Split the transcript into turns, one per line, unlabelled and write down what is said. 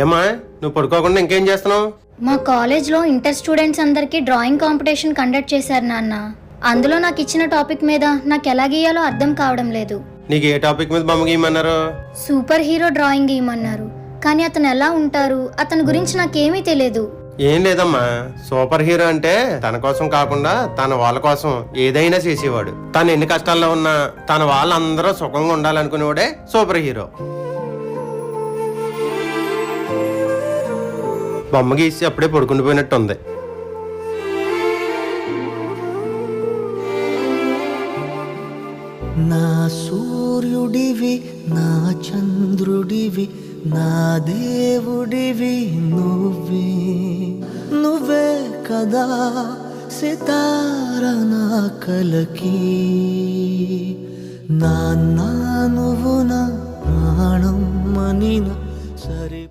ఏమా నువ్వు పడుకోకుండా ఇంకేం చేస్తున్నావు?
మా కాలేజ్లో ఇంటర్ స్టూడెంట్స్ అందరికీ డ్రాయింగ్ కాంపిటీషన్ కండక్ట్ చేశారు నాన్న. అందులో నాకు ఇచ్చిన టాపిక్ మీద నాకు ఎలా గీయాలో అర్థం కావడం లేదు.
నీకు ఏ టాపిక్ మీద బొమ్మ గీయమన్నారు?
సూపర్ హీరో డ్రాయింగ్ గీయమన్నారు. కానీ అతను ఎలా ఉంటారు, అతని గురించి నాకేమీ తెలియదు.
ఏం లేదమ్మా, సూపర్ హీరో అంటే తన కోసం కాకుండా తన వాళ్ళ కోసం ఏదైనా చేసేవాడు. తను ఎన్ని కష్టాల్లో ఉన్నా తన వాళ్ళందరూ సుఖంగా ఉండాలనుకునేవాడే సూపర్ హీరో. బొమ్మ గీసి అప్పుడే పడుకుండిపోయినట్టుంది.
నా సూర్యుడివి, నా చంద్రుడివి, నా దేవుడివి నువ్వే. నువ్వే కదా సితార నా కలకి. నాన్న నువ్వు నా ప్రాణం మనిన సరి